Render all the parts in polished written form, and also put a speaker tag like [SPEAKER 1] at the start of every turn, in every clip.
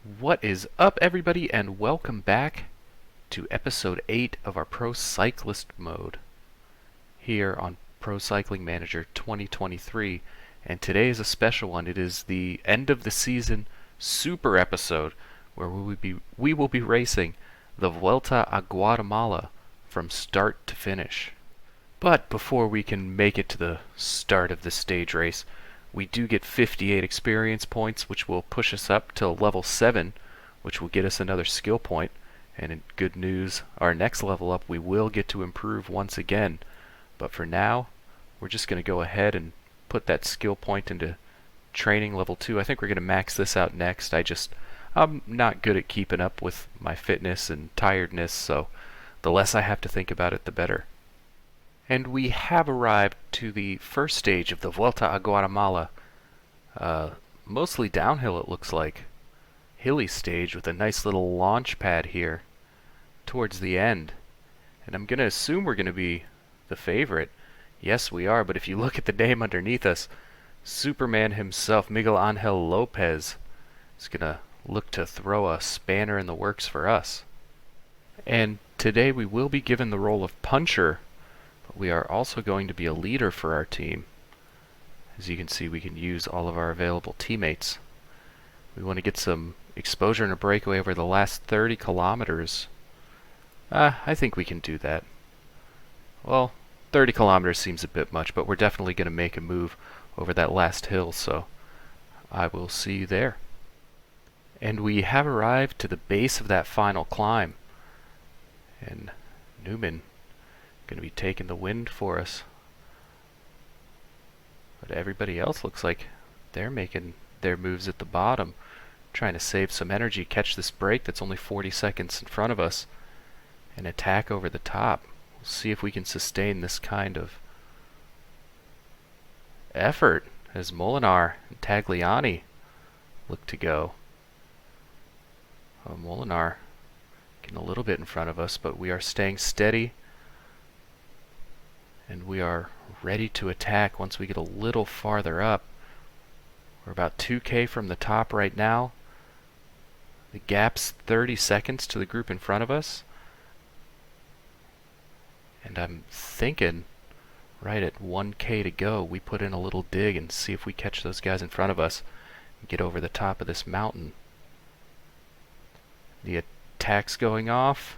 [SPEAKER 1] What is up, everybody, and welcome back to episode 8 of our Pro Cyclist mode here on Pro Cycling Manager 2023. And today is a special one. It is the end of the season super episode where we will be racing the Vuelta a Guatemala from start to finish. But before we can make it to the start of the stage race, we do get 58 experience points, which will push us up to level 7, which will get us another skill point. And in good news, our next level up, we will get to improve once again. But for now, we're just going to go ahead and put that skill point into training level 2. I think we're going to max this out next. I'm not good at keeping up with my fitness and tiredness, so the less I have to think about it, the better. And we have arrived to the first stage of the Vuelta a Guatemala. Mostly downhill, it looks like. Hilly stage with a nice little launch pad here towards the end. And I'm going to assume we're going to be the favorite. Yes, we are, but if you look at the name underneath us, Superman himself, Miguel Angel Lopez, is going to look to throw a spanner in the works for us. And today we will be given the role of puncher. We are also going to be a leader for our team. As you can see, we can use all of our available teammates. We want to get some exposure and a breakaway over the last 30 kilometers. I think we can do that. Well, 30 kilometers seems a bit much, but we're definitely going to make a move over that last hill, so I will see you there. And we have arrived to the base of that final climb. And Newman going to be taking the wind for us. But everybody else looks like they're making their moves at the bottom, trying to save some energy, catch this break that's only 40 seconds in front of us, and attack over the top. We'll see if we can sustain this kind of effort as Molinar and Tagliani look to go. Molinar getting a little bit in front of us, but we are staying steady. And we are ready to attack once we get a little farther up. We're about 2K from the top right now. The gap's 30 seconds to the group in front of us. And I'm thinking right at 1K to go, we put in a little dig and see if we catch those guys in front of us and get over the top of this mountain. The attack's going off.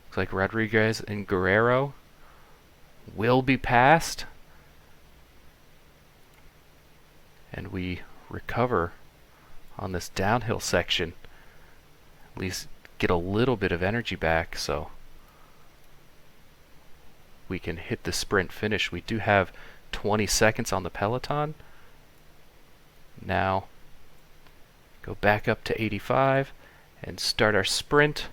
[SPEAKER 1] Looks like Rodriguez and Guerrero will be passed, and we recover on this downhill section, at least get a little bit of energy back so we can hit the sprint finish. We do have 20 seconds on the peloton. Now go back up to 85 and start our sprint.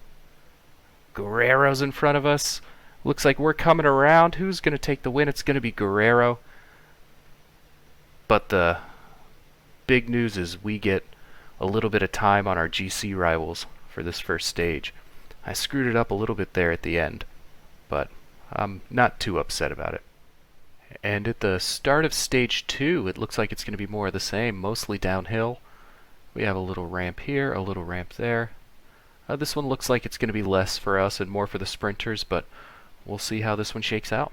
[SPEAKER 1] Guerrero's in front of us. Looks like we're coming around. Who's going to take the win? It's going to be Guerrero. But the big news is we get a little bit of time on our GC rivals for this first stage. I screwed it up a little bit there at the end, but I'm not too upset about it. And at the start of stage 2, it looks like it's going to be more of the same, mostly downhill. We have a little ramp here, a little ramp there. This one looks like it's going to be less for us and more for the sprinters, but we'll see how this one shakes out.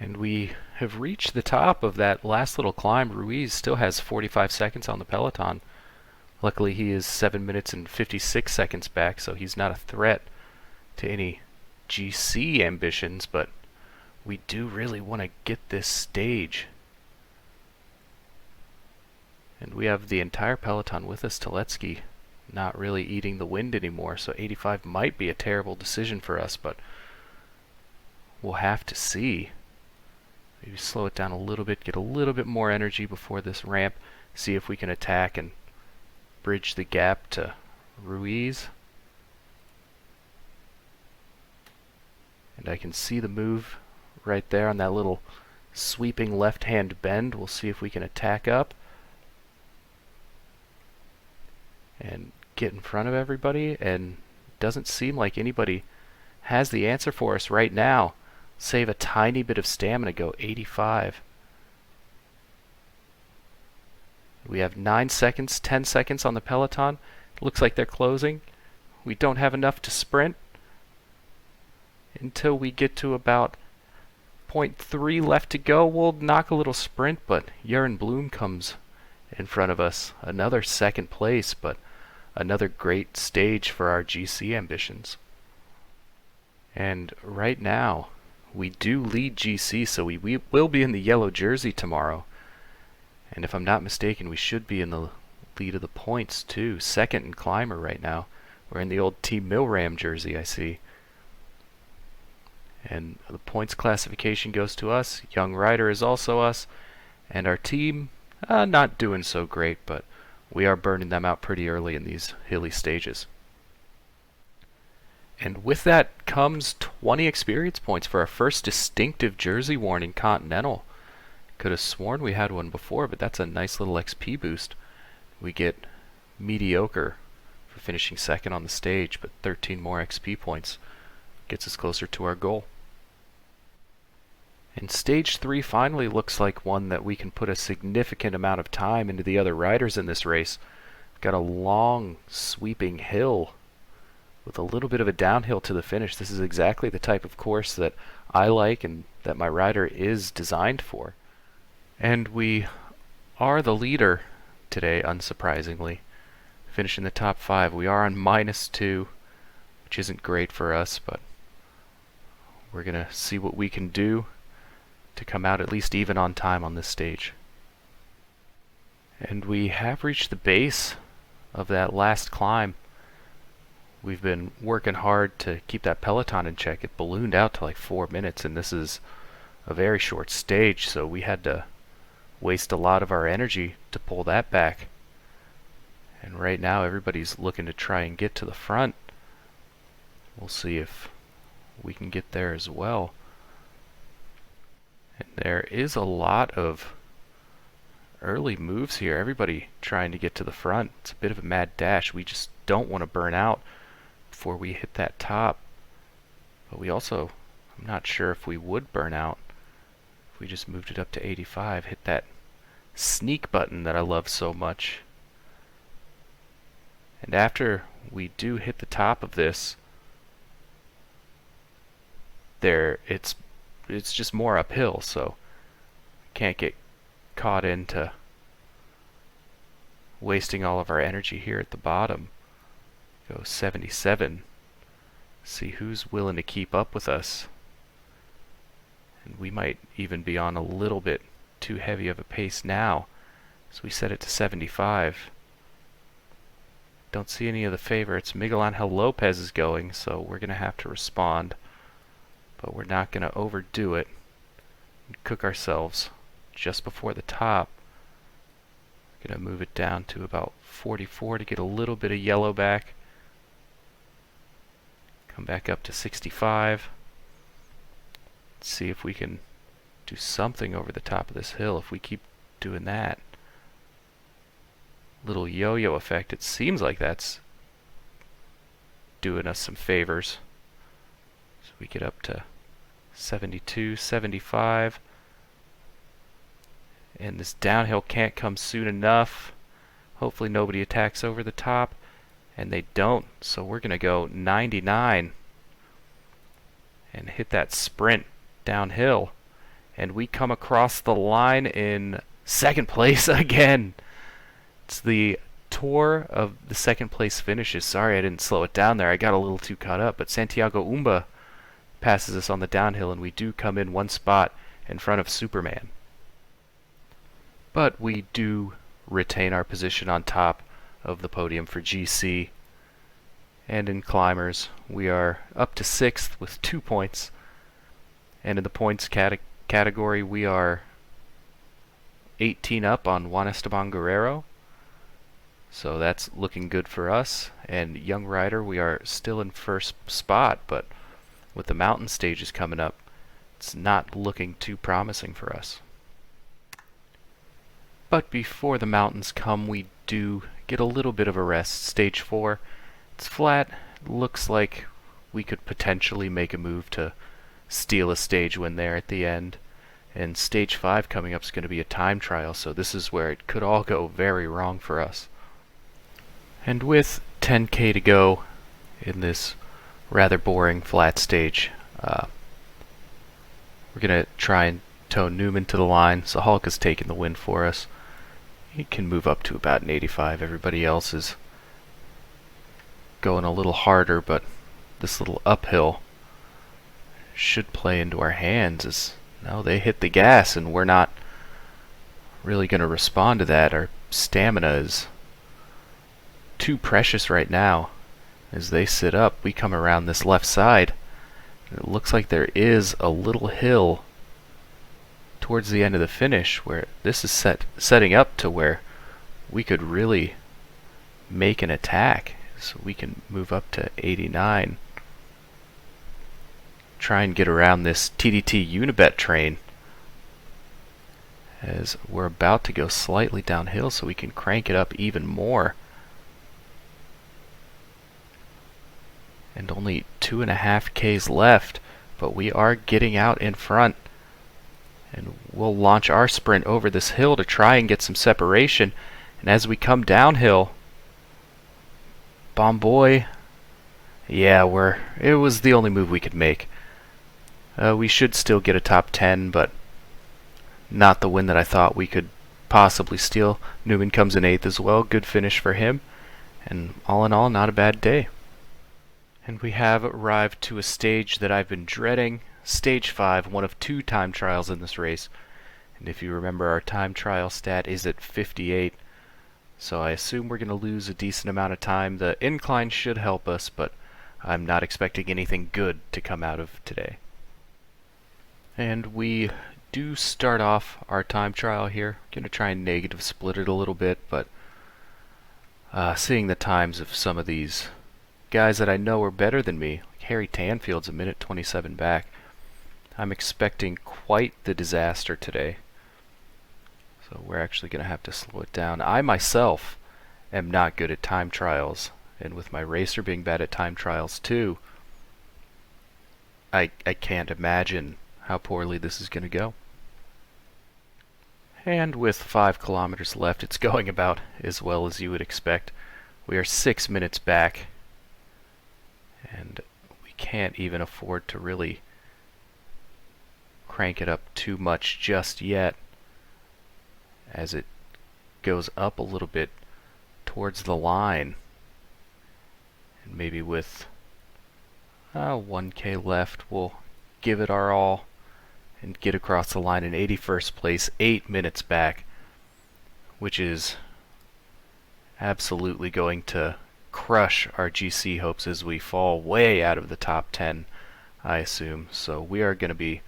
[SPEAKER 1] And we have reached the top of that last little climb. Ruiz still has 45 seconds on the peloton. Luckily, he is 7 minutes and 56 seconds back, so he's not a threat to any GC ambitions, but we do really want to get this stage. And we have the entire peloton with us. Teletsky not really eating the wind anymore, so 85 might be a terrible decision for us, but we'll have to see. Maybe slow it down a little bit, get a little bit more energy before this ramp, see if we can attack and bridge the gap to Ruiz. And I can see the move right there on that little sweeping left-hand bend. We'll see if we can attack up and get in front of everybody, and doesn't seem like anybody has the answer for us right now. Save a tiny bit of stamina, go 85. We have 9 seconds, 10 seconds on the peloton. Looks like they're closing. We don't have enough to sprint until we get to about point 0.3 left to go. We'll knock a little sprint, but Jurgen Bloom comes in front of us. Another second place, but another great stage for our GC ambitions. And right now, we do lead GC, so we will be in the yellow jersey tomorrow. And if I'm not mistaken, we should be in the lead of the points too. Second in climber right now. We're in the old Team Milram jersey, I see. And the points classification goes to us. Young Rider is also us. And our team, not doing so great, but we are burning them out pretty early in these hilly stages. And with that comes 20 experience points for our first distinctive jersey worn in Continental. Could have sworn we had one before, but that's a nice little XP boost. We get mediocre for finishing second on the stage, but 13 more XP points gets us closer to our goal. And stage 3 finally looks like one that we can put a significant amount of time into the other riders in this race. We've got a long sweeping hill with a little bit of a downhill to the finish. This is exactly the type of course that I like and that my rider is designed for. And we are the leader today, unsurprisingly. Finishing the top 5. We are on -2, which isn't great for us, but we're going to see what we can do to come out at least even on time on this stage. And we have reached the base of that last climb. We've been working hard to keep that peloton in check. It ballooned out to like 4 minutes, and this is a very short stage, so we had to waste a lot of our energy to pull that back. And right now everybody's looking to try and get to the front. We'll see if we can get there as well. And there is a lot of early moves here. Everybody trying to get to the front. It's a bit of a mad dash. We just don't want to burn out before we hit that top. But we also, I'm not sure if we would burn out if we just moved it up to 85, hit that sneak button that I love so much. And after we do hit the top of this, it's just more uphill, so can't get caught into wasting all of our energy here at the bottom. Go 77. See who's willing to keep up with us. And we might even be on a little bit too heavy of a pace now, so we set it to 75. Don't see any of the favorites. Miguel Angel Lopez is going, so we're going to have to respond. But we're not going to overdo it and cook ourselves just before the top. We're going to move it down to about 44 to get a little bit of yellow back. Come back up to 65. Let's see if we can do something over the top of this hill if we keep doing that. Little yo-yo effect. It seems like that's doing us some favors. So we get up to 72, 75. And this downhill can't come soon enough. Hopefully nobody attacks over the top. And they don't. So we're going to go 99 and hit that sprint downhill. And we come across the line in second place again. It's the tour of the second place finishes. Sorry I didn't slow it down there. I got a little too caught up. But Santiago Umba passes us on the downhill, and we do come in one spot in front of Superman. But we do retain our position on top of the podium for GC. And in climbers, we are up to 6th with 2 points. And in the points category, we are 18 up on Juan Esteban Guerrero. So that's looking good for us. And Young Rider, we are still in first spot, but with the mountain stages coming up, it's not looking too promising for us. But before the mountains come, we do get a little bit of a rest. Stage 4, it's flat. Looks like we could potentially make a move to steal a stage win there at the end. And stage 5 coming up is going to be a time trial, so this is where it could all go very wrong for us. And with 10K to go in this rather boring flat stage. We're going to try and tow Newman to the line, so Hulk is taking the win for us. He can move up to about an 85. Everybody else is going a little harder, but this little uphill should play into our hands. As no, they hit the gas and we're not really going to respond to that. Our stamina is too precious right now. As they sit up, we come around this left side. It looks like there is a little hill towards the end of the finish where this is setting up to where we could really make an attack. So we can move up to 89. Try and get around this TDT Unibet train as we're about to go slightly downhill so we can crank it up even more. And only 2.5 Ks left, but we are getting out in front. And we'll launch our sprint over this hill to try and get some separation. And as we come downhill, Bomboy, yeah, it was the only move we could make. We should still get a top 10, but not the win that I thought we could possibly steal. Newman comes in 8th as well. Good finish for him. And all in all, not a bad day. And we have arrived to a stage that I've been dreading. Stage 5, one of 2 time trials in this race. And if you remember, our time trial stat is at 58. So I assume we're going to lose a decent amount of time. The incline should help us, but I'm not expecting anything good to come out of today. And we do start off our time trial here. Going to try and negative split it a little bit, but seeing the times of some of these guys that I know are better than me, like Harry Tanfield's a minute 27 back, I'm expecting quite the disaster today. So we're actually going to have to slow it down. I myself am not good at time trials, and with my racer being bad at time trials too, I can't imagine how poorly this is going to go. And with 5 kilometers left, it's going about as well as you would expect. We are 6 minutes back, and we can't even afford to really crank it up too much just yet, as it goes up a little bit towards the line. And maybe with 1K left, we'll give it our all and get across the line in 81st place, 8 minutes back, which is absolutely going to crush our GC hopes as we fall way out of the top 10, I assume. So we are going to be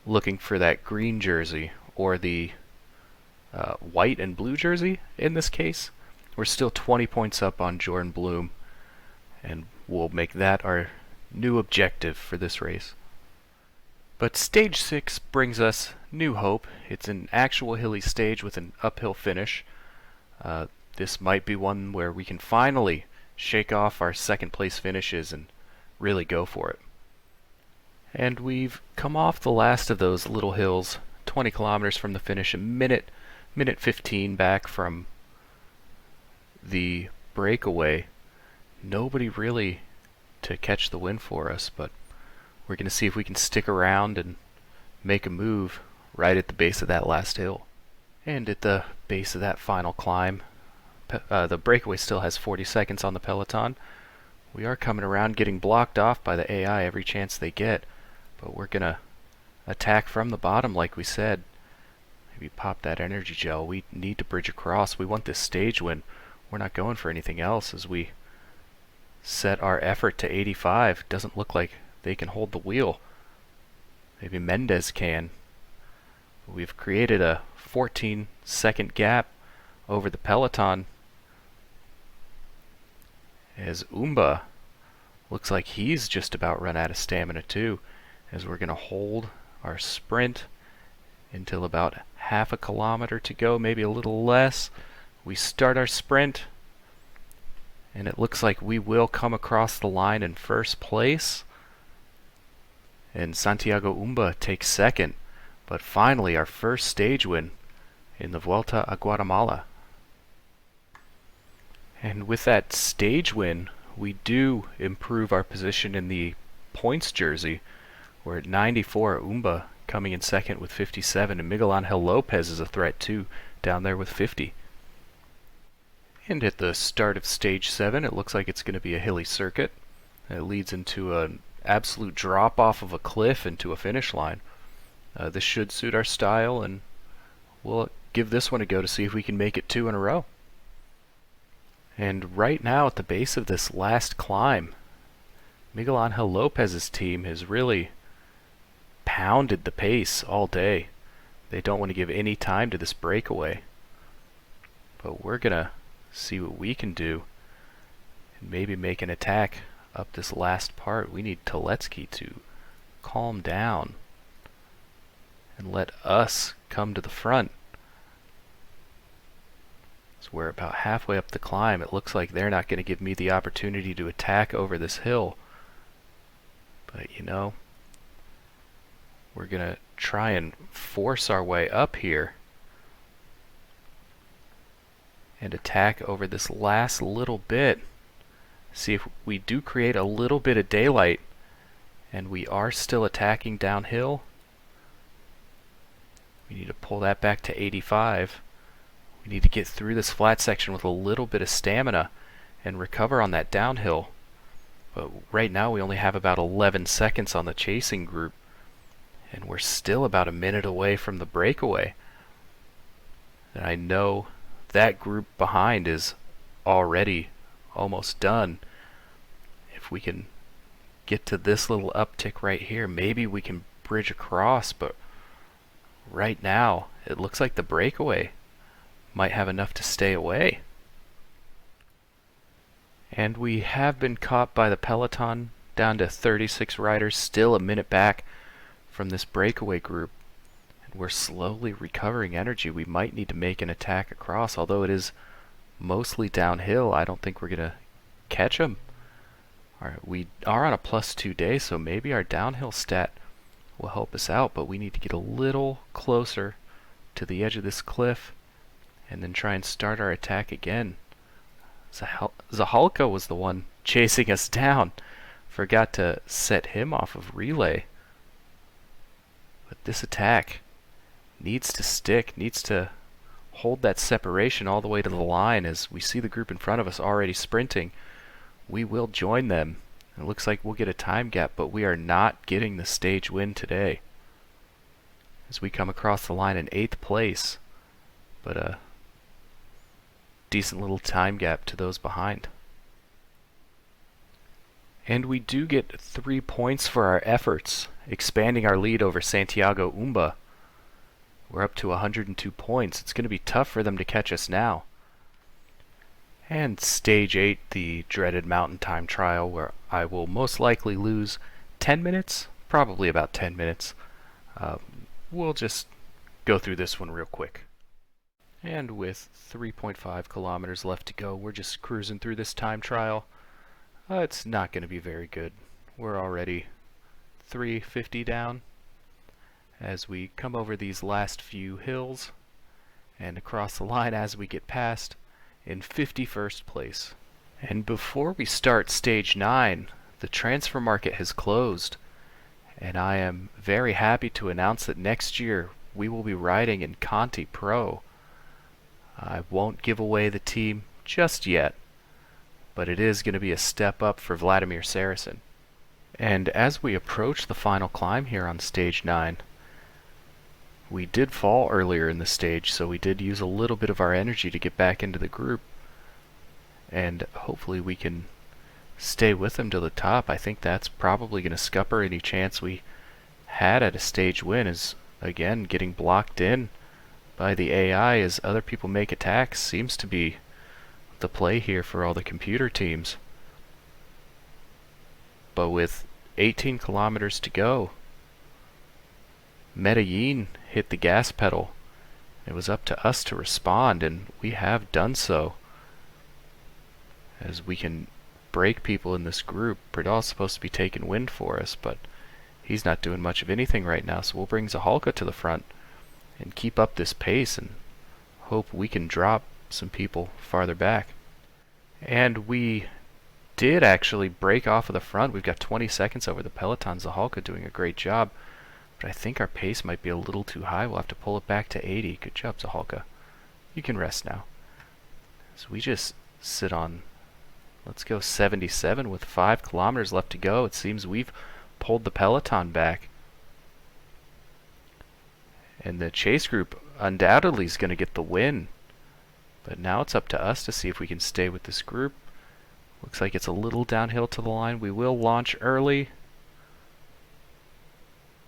[SPEAKER 1] looking for that green jersey, or the white and blue jersey in this case. We're still 20 points up on Jordan Bloom, and we'll make that our new objective for this race. But stage 6 brings us new hope. It's an actual hilly stage with an uphill finish. This might be one where we can finally shake off our second place finishes and really go for it. And we've come off the last of those little hills, 20 kilometers from the finish, a minute 15 back from the breakaway. Nobody really to catch the win for us, but we're going to see if we can stick around and make a move right at the base of that last hill. And at the base of that final climb, the breakaway still has 40 seconds on the peloton. We are coming around, getting blocked off by the AI every chance they get, but we're going to attack from the bottom like we said. Maybe pop that energy gel. We need to bridge across. We want this stage win. We're not going for anything else as we set our effort to 85. Doesn't look like they can hold the wheel. Maybe Mendez can. We've created a 14-second gap over the peloton, as Umba looks like he's just about run out of stamina too, as we're going to hold our sprint until about half a kilometer to go, maybe a little less. We start our sprint, and it looks like we will come across the line in first place, and Santiago Umba takes second. But finally, our first stage win in the Vuelta a Guatemala. And with that stage win, we do improve our position in the points jersey. We're at 94, Umba coming in second with 57, and Miguel Angel Lopez is a threat too, down there with 50. And at the start of stage 7, it looks like it's going to be a hilly circuit. It leads into an absolute drop off of a cliff into a finish line. This should suit our style, and we'll give this one a go to see if we can make it 2 in a row. And right now at the base of this last climb, Miguel Angel Lopez's team has really pounded the pace all day. They don't want to give any time to this breakaway. But we're going to see what we can do and maybe make an attack up this last part. We need Teletsky to calm down and let us come to the front. So we're about halfway up the climb. It looks like they're not going to give me the opportunity to attack over this hill. But you know, we're going to try and force our way up here and attack over this last little bit. See if we do create a little bit of daylight, and we are still attacking downhill. We need to pull that back to 85. We need to get through this flat section with a little bit of stamina and recover on that downhill. But right now we only have about 11 seconds on the chasing group, and we're still about a minute away from the breakaway. And I know that group behind is already almost done. If we can get to this little uptick right here, maybe we can bridge across, but right now it looks like the breakaway might have enough to stay away. And we have been caught by the peloton, down to 36 riders, still a minute back from this breakaway group. And we're slowly recovering energy. We might need to make an attack across, although it is mostly downhill. I don't think we're going to catch them. We are on a +2 day, so maybe our downhill stat will help us out, but we need to get a little closer to the edge of this cliff and then try and start our attack again. Zahalka was the one chasing us down. Forgot to set him off of relay. But this attack needs to stick, needs to hold that separation all the way to the line. As we see the group in front of us already sprinting, we will join them. It looks like we'll get a time gap, but we are not getting the stage win today, as we come across the line in 8th place, but a decent little time gap to those behind. And we do get 3 points for our efforts, expanding our lead over Santiago Umba. We're up to 102 points. It's going to be tough for them to catch us now. And stage 8, the dreaded mountain time trial, where I will most likely lose 10 minutes, probably about 10 minutes. We'll just go through this one real quick. And with 3.5 kilometers left to go, we're just cruising through this time trial. It's not going to be very good. We're already 350 down as we come over these last few hills and across the line as we get past in 51st place. And before we start stage 9, the transfer market has closed, and I am very happy to announce that next year we will be riding in Conti Pro. I won't give away the team just yet, but it is going to be a step up for Vladimir Saracen. And as we approach the final climb here on stage 9, we did fall earlier in the stage, so we did use a little bit of our energy to get back into the group, and hopefully we can stay with them to the top. I think that's probably going to scupper any chance we had at a stage win, is again getting blocked in by the AI as other people make attacks seems to be the play here for all the computer teams. But with 18 kilometers to go, Medellin hit the gas pedal. It was up to us to respond, and we have done so, as we can break people in this group. Bradal's supposed to be taking wind for us, but he's not doing much of anything right now, so we'll bring Zahalka to the front and keep up this pace and hope we can drop some people farther back. And we did actually break off of the front. We've got 20 seconds over the peloton. Zahalka doing a great job. But I think our pace might be a little too high. We'll have to pull it back to 80. Good job, Zahalka. You can rest now. So we just sit on, let's go 77 with 5 kilometers left to go. It seems we've pulled the peloton back. And the chase group undoubtedly is going to get the win. But now it's up to us to see if we can stay with this group. Looks like it's a little downhill to the line. We will launch early.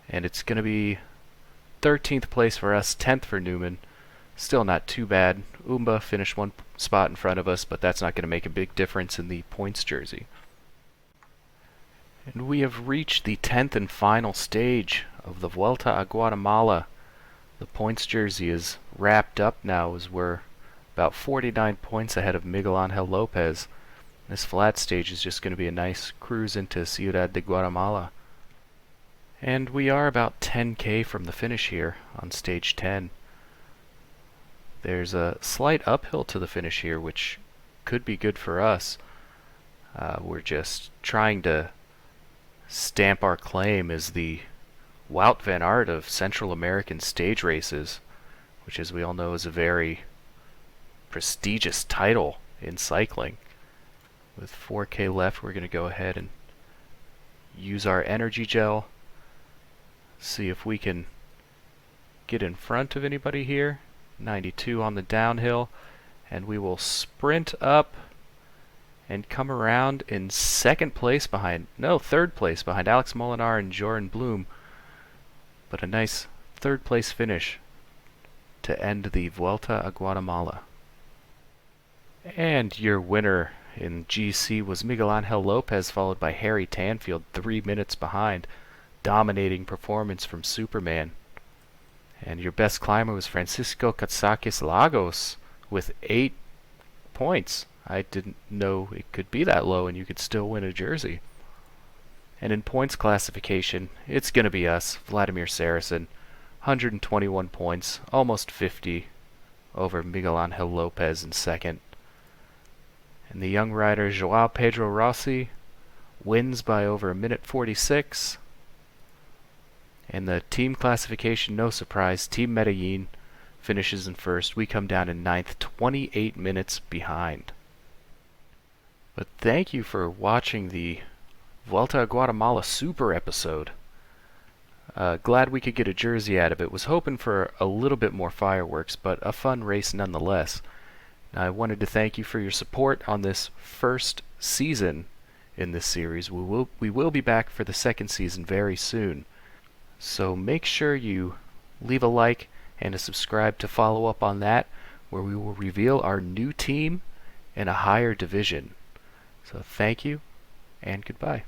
[SPEAKER 1] And it's going to be 13th place for us, 10th for Newman. Still not too bad. Umba finished 1 spot in front of us, but that's not going to make a big difference in the points jersey. And we have reached the 10th and final stage of the Vuelta a Guatemala. The points jersey is wrapped up now as we're about 49 points ahead of Miguel Angel Lopez. This flat stage is just going to be a nice cruise into Ciudad de Guatemala. And we are about 10k from the finish here on stage 10. There's a slight uphill to the finish here, which could be good for us. We're just trying to stamp our claim as the Wout van Aert of Central American stage races, which, as we all know, is a very prestigious title in cycling. With 4k left, we're going to go ahead and use our energy gel. See if we can get in front of anybody here. 92 on the downhill, and we will sprint up and come around in third place behind Alex Molinar and Joran Bloom. But a nice third place finish to end the Vuelta a Guatemala. And your winner in GC was Miguel Angel Lopez, followed by Harry Tanfield, 3 minutes behind. Dominating performance from Superman. And your best climber was Francisco Katsakis Lagos with 8 points. I didn't know it could be that low and you could still win a jersey. And in points classification, it's going to be us, Vladimir Saracen, 121 points, almost 50 over Miguel Angel Lopez in second. And the young rider Joao Pedro Rossi wins by over 1:46. And the team classification, no surprise, Team Medellin finishes in first. We come down in ninth, 28 minutes behind. But thank you for watching the Vuelta a Guatemala Super episode. Glad we could get a jersey out of it. Was hoping for a little bit more fireworks, but a fun race nonetheless. I wanted to thank you for your support on this first season in this series. We will be back for the second season very soon. So make sure you leave a like and a subscribe to follow up on that, where we will reveal our new team in a higher division. So thank you and goodbye.